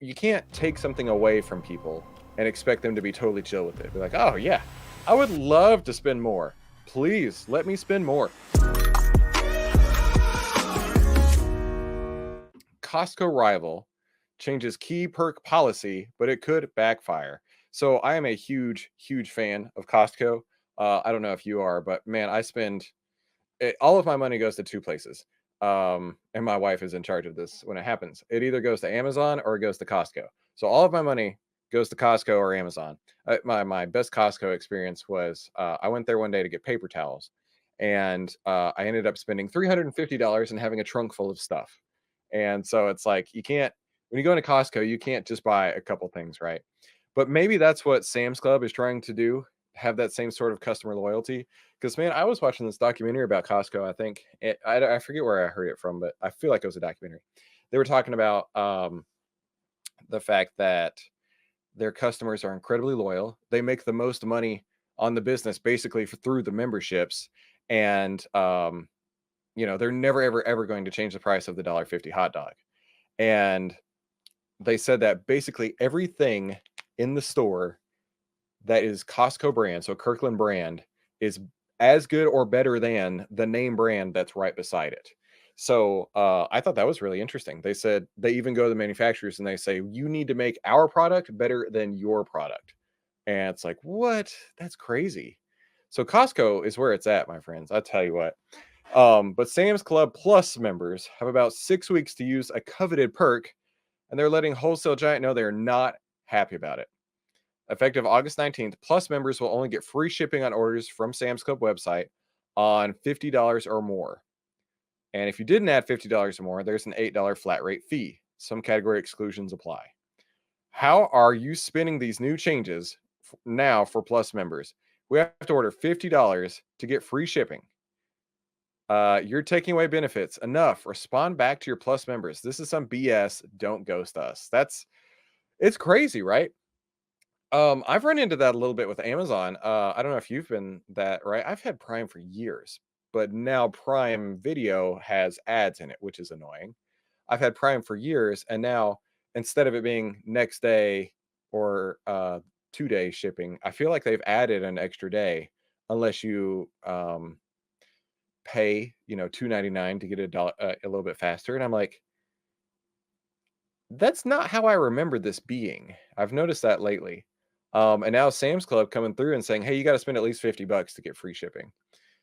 you can't take something away from people and expect them to be totally chill with it. Be like, "Oh, yeah, I would love to spend more. Please let me spend more." Costco rival changes key perk policy, but it could backfire. So I am a huge, huge fan of Costco. I don't know if you are, but man, I spend all of my money goes to two places. And my wife is in charge of this when it happens. It either goes to Amazon or it goes to Costco. So all of my money goes to Costco or Amazon. My best Costco experience was I went there one day to get paper towels, and I ended up spending $350 and having a trunk full of stuff. And so it's like you can't when you go into Costco, you can't just buy a couple things, right? But maybe that's what Sam's Club is trying to do, have that same sort of customer loyalty. Because man, I was watching this documentary about Costco. I think I forget where I heard it from, but I feel like it was a documentary. They were talking about the fact that their customers are incredibly loyal. They make the most money on the business basically through the memberships, and they're never ever going to change the price of the $1.50 hot dog. And they said that basically everything in the store that is Costco brand, so Kirkland brand, is as good or better than the name brand that's right beside it. So I thought that was really interesting. They said they even go to the manufacturers and they say, you need to make our product better than your product. And it's like, what? That's crazy. So Costco is where it's at, my friends. I tell you what. But Sam's Club Plus members have about 6 weeks to use a coveted perk, and they're letting wholesale giant know they're not happy about it. Effective August 19th, Plus members will only get free shipping on orders from Sam's Club website on $50 or more. And if you didn't add $50 or more, there's an $8 flat rate fee. Some category exclusions apply. How are you spending these new changes now for Plus members? We have to order $50 to get free shipping. You're taking away benefits. Enough. Respond back to your Plus members. This is some BS. Don't ghost us. It's crazy, right? I've run into that a little bit with Amazon. I don't know if you've been that, right? I've had Prime for years, but now Prime Video has ads in it, which is annoying. I've had Prime for years, and now instead of it being next day or 2 day shipping, I feel like they've added an extra day unless you pay, $2.99 to get a little bit faster. And I'm like, that's not how I remember this being. I've noticed that lately. And now Sam's Club coming through and saying, "Hey, you got to spend at least $50 to get free shipping,"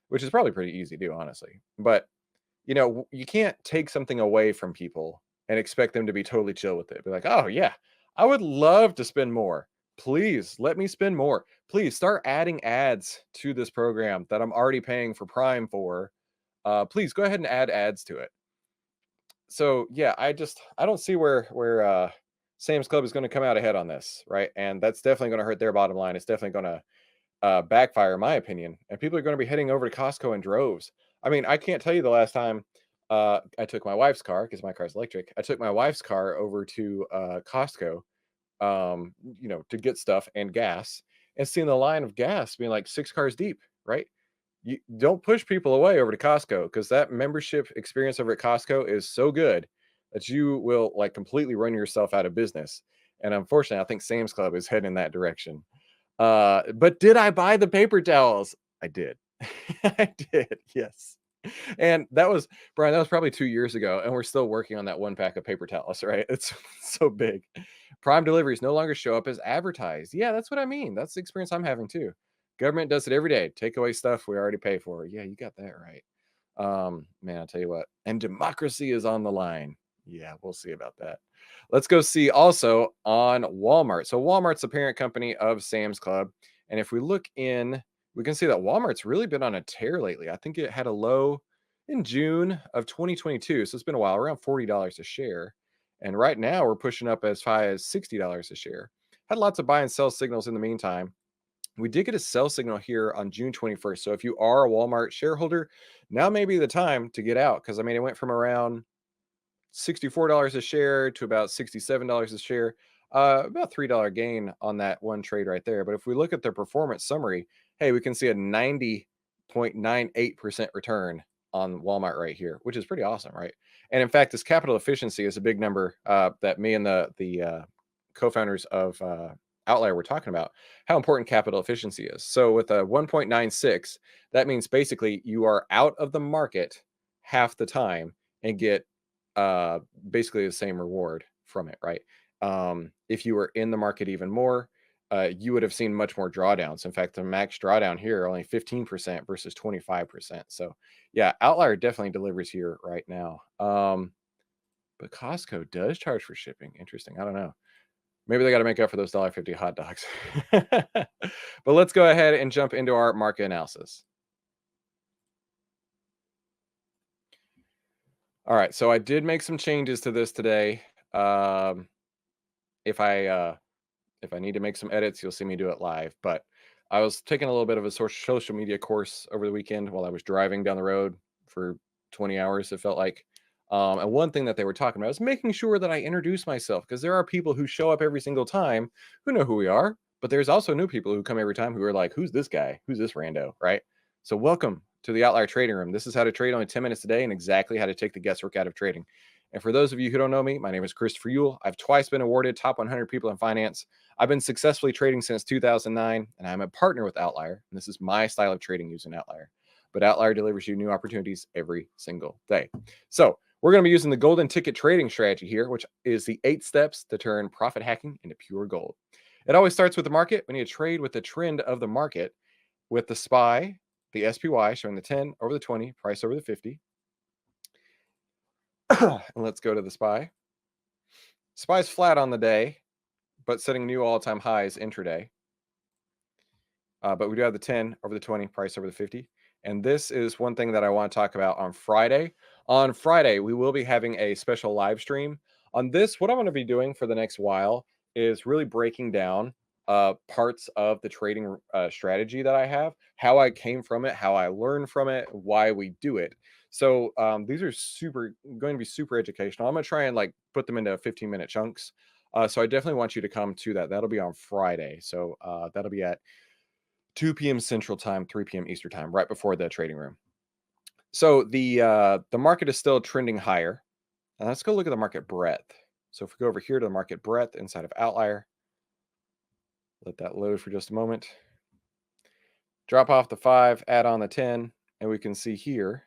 which is probably pretty easy to do, honestly. But you can't take something away from people and expect them to be totally chill with it. Be like, "Oh yeah, I would love to spend more. Please let me spend more. Please start adding ads to this program that I'm already paying for Prime for. Please go ahead and add ads to it." So yeah, I don't see where Sam's Club is going to come out ahead on this, right? And that's definitely going to hurt their bottom line. It's definitely going to backfire, in my opinion. And people are going to be heading over to Costco in droves. I mean, I can't tell you the last time I took my wife's car because my car's electric. I took my wife's car over to Costco, to get stuff and gas, and seeing the line of gas being like 6 cars deep, right? You don't push people away over to Costco because that membership experience over at Costco is so good that you will like completely run yourself out of business. And unfortunately, I think Sam's Club is heading in that direction. But did I buy the paper towels? I did. I did. Yes. And that was Brian, that was probably 2 years ago, and we're still working on that one pack of paper towels, right? It's so big. Prime deliveries no longer show up as advertised. Yeah, that's what I mean. That's the experience I'm having too. Government does it every day. Take away stuff we already pay for. Yeah, you got that right. Man, I'll tell you what. And democracy is on the line. Yeah, we'll see about that. Let's go see also on Walmart. So Walmart's the parent company of Sam's Club. And if we look in, we can see that Walmart's really been on a tear lately. I think it had a low in June of 2022. So it's been a while, around $40 a share. And right now we're pushing up as high as $60 a share. Had lots of buy and sell signals in the meantime. We did get a sell signal here on June 21st. So if you are a Walmart shareholder, now may be the time to get out, because I mean, it went from around $64 a share to about $67 a share, about $3 gain on that one trade right there. But if we look at their performance summary, hey, we can see a 90.98% return on Walmart right here, which is pretty awesome, right? And in fact, this capital efficiency is a big number that me and the co-founders of Outlier were talking about, how important capital efficiency is. So with a 1.96, that means basically you are out of the market half the time and get uh, basically the same reward from it, right? If you were in the market even more, you would have seen much more drawdowns. In fact, the max drawdown here only 15% versus 25%. So yeah, Outlier definitely delivers here right now. But Costco does charge for shipping. Interesting. I don't know. Maybe they got to make up for those $1.50 hot dogs. But let's go ahead and jump into our market analysis. All right, so I did make some changes to this today. If I if I need to make some edits, you'll see me do it live. But I was taking a little bit of a social media course over the weekend while I was driving down the road for 20 hours, it felt like. And one thing that they were talking about was making sure that I introduce myself, because there are people who show up every single time who know who we are, but there's also new people who come every time who are like, who's this guy? Who's this rando? Right? So welcome to the Outlier Trading Room. This is how to trade only 10 minutes a day and exactly how to take the guesswork out of trading. And for those of you who don't know me, my name is Christopher Yule. I've twice been awarded top 100 people in finance. I've been successfully trading since 2009, and I'm a partner with Outlier. And this is my style of trading using Outlier. But Outlier delivers you new opportunities every single day. So we're going to be using the golden ticket trading strategy here, which is the 8 steps to turn profit hacking into pure gold. It always starts with the market. We need to trade with the trend of the market, with the SPY, the SPY showing the 10 over the 20, price over the 50. And let's go to the SPY. SPY's flat on the day, but setting new all-time highs intraday. But we do have the 10 over the 20, price over the 50. And this is one thing that I want to talk about on Friday. On Friday, we will be having a special live stream. On this, what I'm going to be doing for the next while is really breaking down parts of the trading strategy that I have, how I came from it, how I learned from it, why we do it. So these are going to be super educational. I'm going to try and like put them into 15-minute chunks. So I definitely want you to come to that. That'll be on Friday. So that'll be at 2 p.m. Central Time, 3 p.m. Eastern Time, right before the trading room. So the market is still trending higher. And let's go look at the market breadth. So if we go over here to the market breadth inside of Outlier, let that load for just a moment. Drop off the 5, add on the 10, and we can see here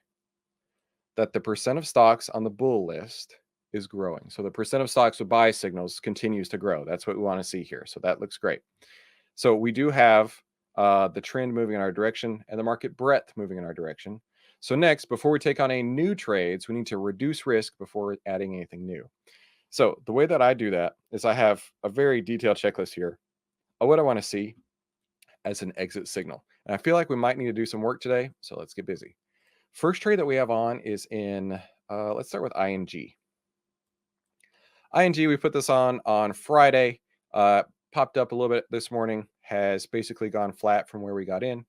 that the percent of stocks on the bull list is growing. So the percent of stocks with buy signals continues to grow. That's what we want to see here. So that looks great. So we do have the trend moving in our direction and the market breadth moving in our direction. So next, before we take on any new trades, we need to reduce risk before adding anything new. So the way that I do that is I have a very detailed checklist here of what I want to see as an exit signal. And I feel like we might need to do some work today, so let's get busy. First trade that we have on is in, let's start with ING. ING, we put this on Friday, popped up a little bit this morning, has basically gone flat from where we got in.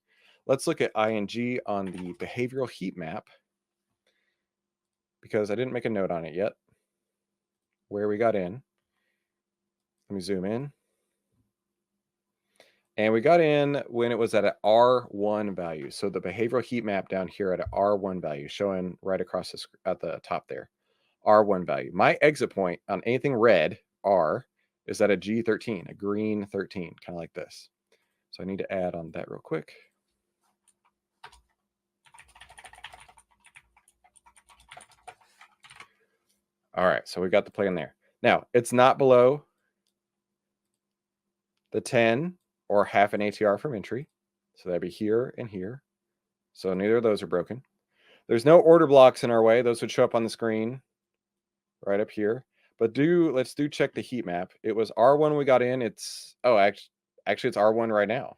Let's look at ING on the behavioral heat map, because I didn't make a note on it yet, where we got in. Let me zoom in. And we got in when it was at an R1 value. So the behavioral heat map down here at an R1 value, showing right across at the top there. R1 value. My exit point on anything red, R, is at a G13, a green 13, kind of like this. So I need to add on that real quick. All right, so we got the plan there. Now, it's not below the 10 or half an ATR from entry. So that'd be here and here. So neither of those are broken. There's no order blocks in our way. Those would show up on the screen right up here. But let's check the heat map. It was R1 we got in. It's, actually it's R1 right now.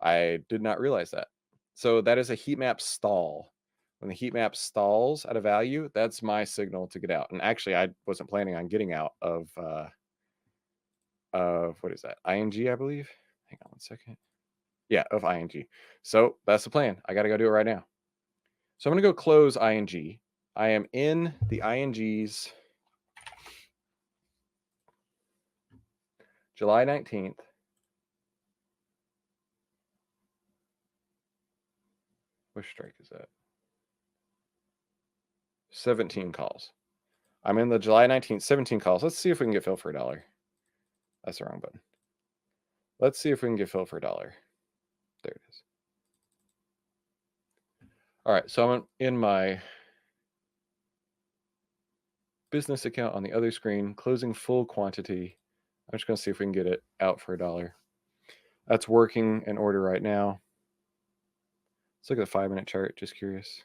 I did not realize that. So that is a heat map stall. When the heat map stalls at a value, that's my signal to get out. And actually, I wasn't planning on getting out of what is that? ING, I believe. Hang on one second. Yeah, of ING. So that's the plan. I got to go do it right now. So I'm going to go close ING. I am in the ING's July 19th. Which strike is that? 17 calls. I'm in the July 19th, 17 calls. Let's see if we can get filled for $1. That's the wrong button. Let's see if we can get filled for $1. There it is. All right, so I'm in my business account on the other screen, closing full quantity. I'm just going to see if we can get it out for $1. That's working in order right now. Let's look at the 5-minute chart, just curious.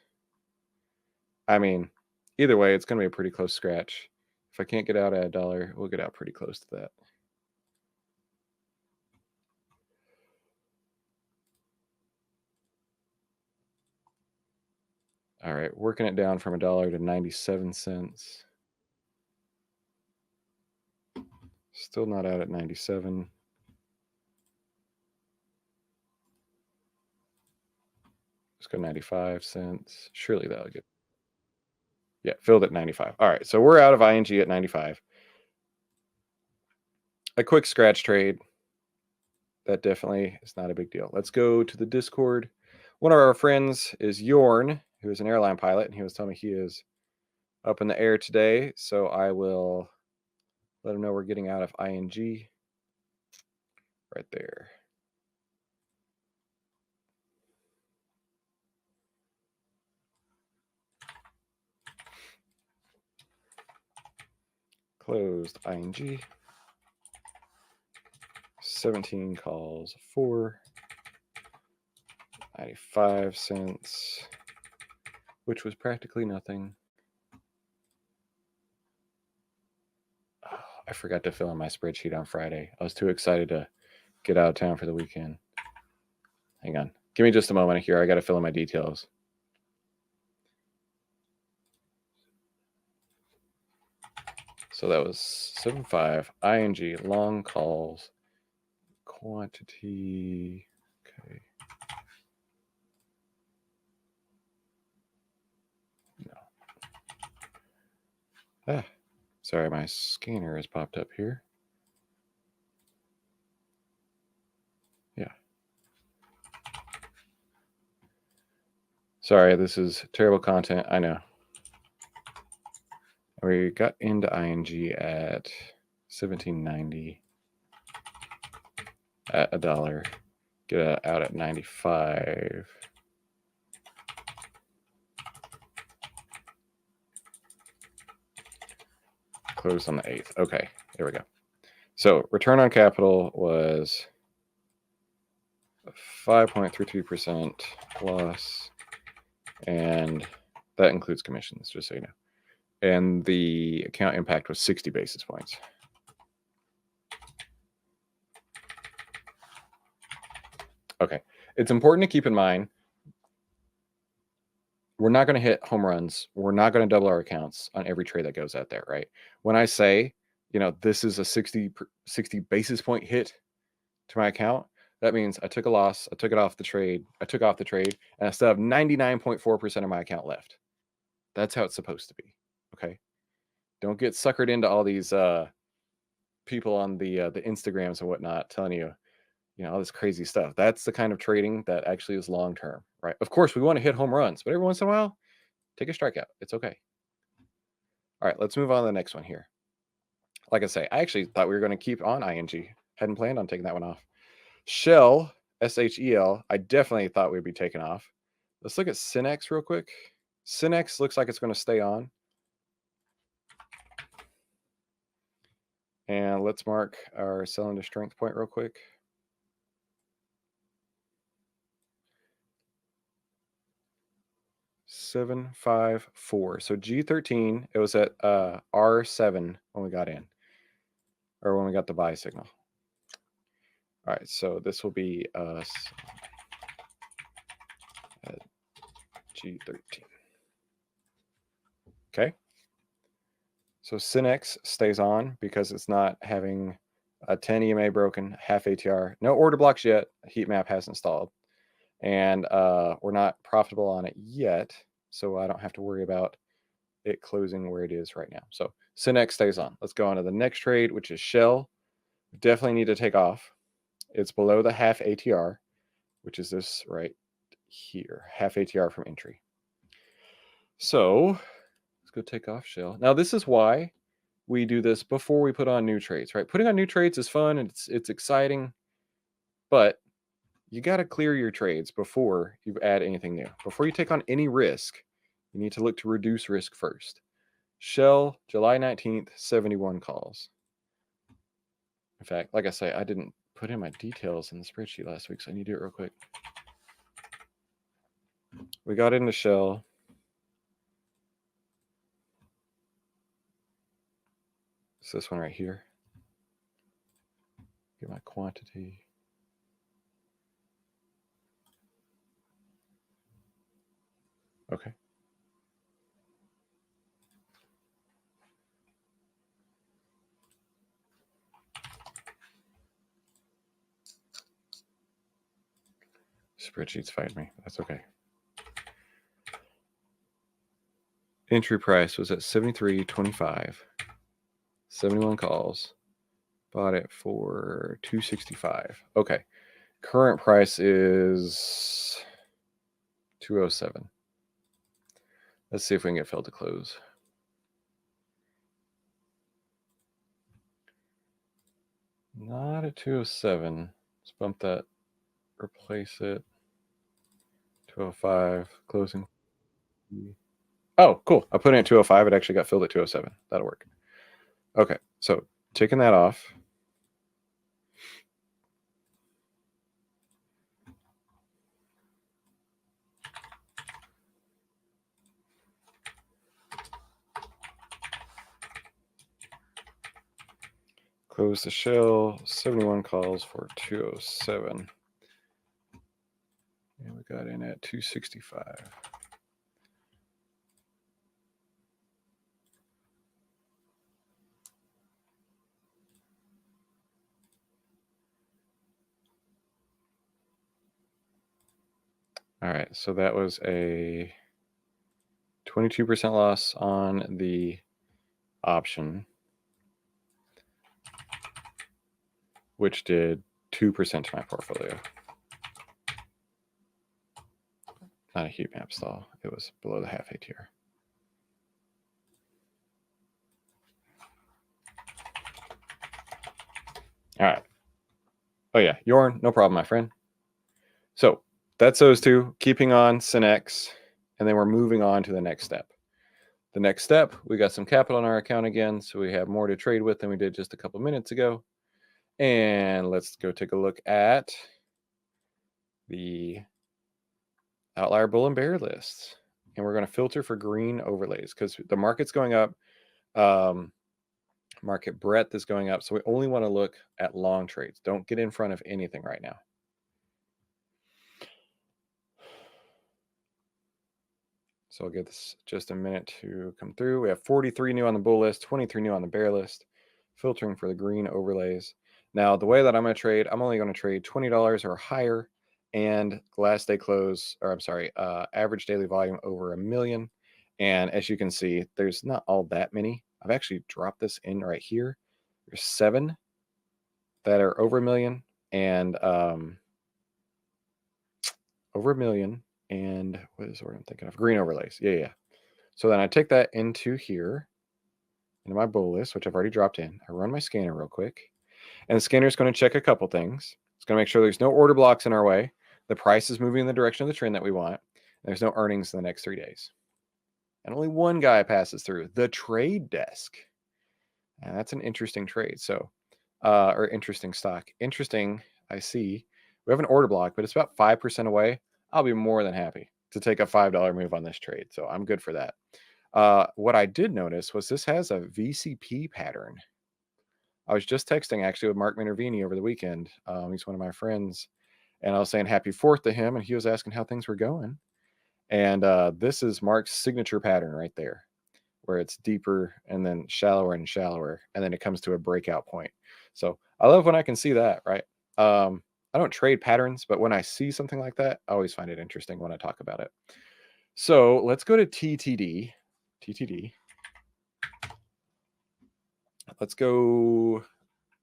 I mean, either way, it's going to be a pretty close scratch. If I can't get out at $1, we'll get out pretty close to that. All right, working it down from $1 to 97 cents. Still not out at 97. Let's go 95 cents. Surely that'll get. Yeah, filled at 95. All right, so we're out of ING at 95. A quick scratch trade. That definitely is not a big deal. Let's go to the Discord. One of our friends is Yorn, who is an airline pilot, and he was telling me he is up in the air today. So I will let him know we're getting out of ING right there. Closed ING. 17 calls for 95 cents, which was practically nothing. Oh, I forgot to fill in my spreadsheet on Friday. I was too excited to get out of town for the weekend. Hang on. Give me just a moment here. I got to fill in my details. So that was 75 ING long calls quantity. Okay. No. Sorry, my scanner has popped up here. Yeah. Sorry, this is terrible content. I know. We got into ING at 17.90 at $1. Get it out at 95. Closed on the 8th. Okay, there we go. So return on capital was 5.33% plus, and that includes commissions, just so you know. And the account impact was 60 basis points. Okay, it's important to keep in mind, we're not going to hit home runs. We're not going to double our accounts on every trade that goes out there, right? When I say, this is a 60 basis point hit to my account, that means I took a loss, I took off the trade, and I still have 99.4% of my account left. That's how it's supposed to be, okay? Don't get suckered into all these people on the Instagrams and whatnot telling you, all this crazy stuff. That's the kind of trading that actually is long-term, right? Of course, we want to hit home runs, but every once in a while, take a strikeout. It's okay. All right, let's move on to the next one here. Like I say, I actually thought we were going to keep on ING. Hadn't planned on taking that one off. Shell, SHEL, I definitely thought we'd be taking off. Let's look at Synex real quick. Synex looks like it's going to stay on. And let's mark our sell into strength point real quick. $754. So G13, it was at R7 when we got in, or when we got the buy signal. All right, so this will be us at G13. Okay. So Synex stays on because it's not having a 10 EMA broken, half ATR, no order blocks yet. Heat map hasn't installed, and we're not profitable on it yet, so I don't have to worry about it closing where it is right now. So Synex stays on. Let's go on to the next trade, which is Shell. Definitely need to take off. It's below the half ATR, which is this right here, half ATR from entry. So Let's go take off shell. Now, this is why we do this before we put on new trades, right? Putting on new trades is fun and it's exciting, but you got to clear your trades before you add anything new. Before you take on any risk, you need to look to reduce risk first. Shell, July 19th, 71 calls. In fact, like I say, I didn't put in my details in the spreadsheet last week, so I need to do it real quick. We got into Shell. It's this one right here. Get my quantity. Okay. Spreadsheets fight me. That's okay. Entry price was at 73.25. 71 calls. Bought it for 265. Okay. Current price is 207. Let's see if we can get filled to close. Not at 207. Let's bump that. Replace it. 205. Closing. Oh, cool. I put it at 205. It actually got filled at 207. That'll work. Okay. So taking that off. Close the shell. 71 calls for 207. And we got in at 265. All right, so that was a 22% loss on the option, which did 2% to my portfolio. Not a heat map stall. It was below the half ATR. All right. Oh, yeah. Yorn, no problem, my friend. So that's those two. Keeping on Synex, and then we're moving on to the next step. The next step, we got some capital in our account again, so we have more to trade with than we did just a couple minutes ago. And let's go take a look at the outlier bull and bear lists. And we're going to filter for green overlays because the market's going up. Market breadth is going up. So we only want to look at long trades. Don't get in front of anything right now. So I'll give this just a minute to come through. We have 43 new on the bull list, 23 new on the bear list, filtering for the green overlays. Now, the way that I'm going to trade, I'm only going to trade $20 or higher and last day close, or I'm sorry, average daily volume over 1 million. And as you can see, there's not all that many. I've actually dropped this in right here. There's 7 that are over 1 million and over 1 million. And what is the word I'm thinking of? Green overlays. Yeah. So then I take that into here, into my bull list, which I've already dropped in. I run my scanner real quick. And the scanner is going to check a couple things. It's going to make sure there's no order blocks in our way. The price is moving in the direction of the trend that we want. There's no earnings in the next 3 days. And only one guy passes through, the trade desk. And that's an interesting trade. So, or interesting stock. Interesting, I see. We have an order block, but it's about 5% away. I'll be more than happy to take a $5 move on this trade. So I'm good for that. What I did notice was this has a VCP pattern. I was just texting actually with Mark Minervini over the weekend. He's one of my friends. And I was saying happy 4th to him. And he was asking how things were going. And this is Mark's signature pattern right there, where it's deeper and then shallower and shallower. And then it comes to a breakout point. So I love when I can see that, right? I don't trade patterns, but when I see something like that, I always find it interesting when I talk about it. So let's go to TTD. Let's go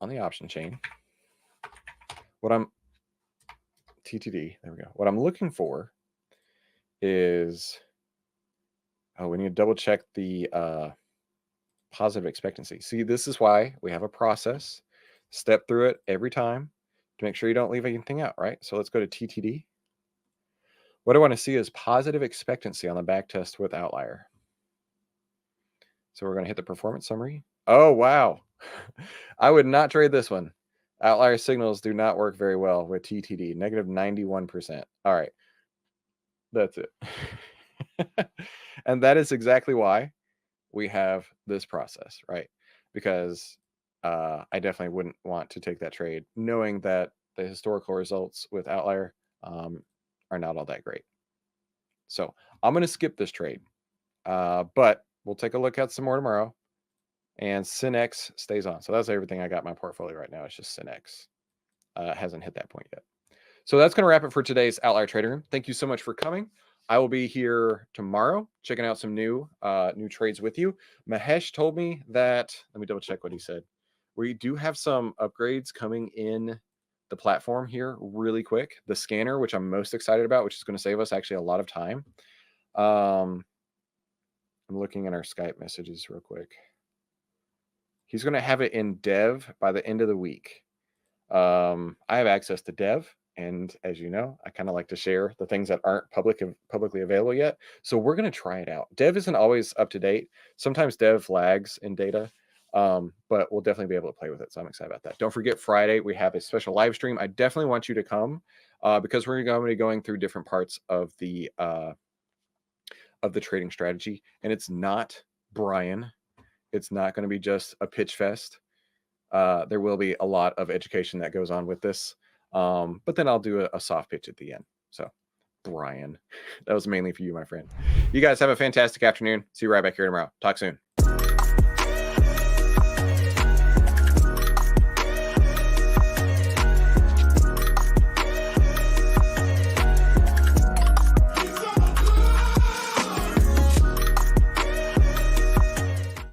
on the option chain. TTD, there we go. What I'm looking for is Oh, we need to double check the positive expectancy. See, this is why we have a process. Step through it every time to make sure you don't leave anything out, right? So let's go to TTD. What I want to see is positive expectancy on the back test with outlier. So we're going to hit the performance summary. Oh, wow. I would not trade this one. Outlier signals do not work very well with TTD, negative 91%. All right. That's it. And that is exactly why we have this process, right? Because I definitely wouldn't want to take that trade knowing that the historical results with outlier are not all that great. So I'm going to skip this trade, but we'll take a look at some more tomorrow. And Synex stays on. So that's everything I got in my portfolio right now. It's just Synex. Hasn't hit that point yet. So that's going to wrap it for today's Outlier Trading Room. Thank you so much for coming. I will be here tomorrow checking out some new trades with you. Mahesh told me that, let me double check what he said. We do have some upgrades coming in the platform here really quick. The scanner, which I'm most excited about, which is going to save us actually a lot of time. I'm looking at our Skype messages real quick. He's going to have it in dev by the end of the week. I have access to dev, and as you know, I kind of like to share the things that aren't publicly available yet. So we're going to try it out. Dev isn't always up to date. Sometimes dev lags in data, but we'll definitely be able to play with it. So I'm excited about that. Don't forget, Friday we have a special live stream. I definitely want you to come because we're going to be going through different parts of the trading strategy, and it's not Brian. It's not going to be just a pitch fest. There will be a lot of education that goes on with this. But then I'll do a soft pitch at the end. So, Brian, that was mainly for you, my friend. You guys have a fantastic afternoon. See you right back here tomorrow. Talk soon.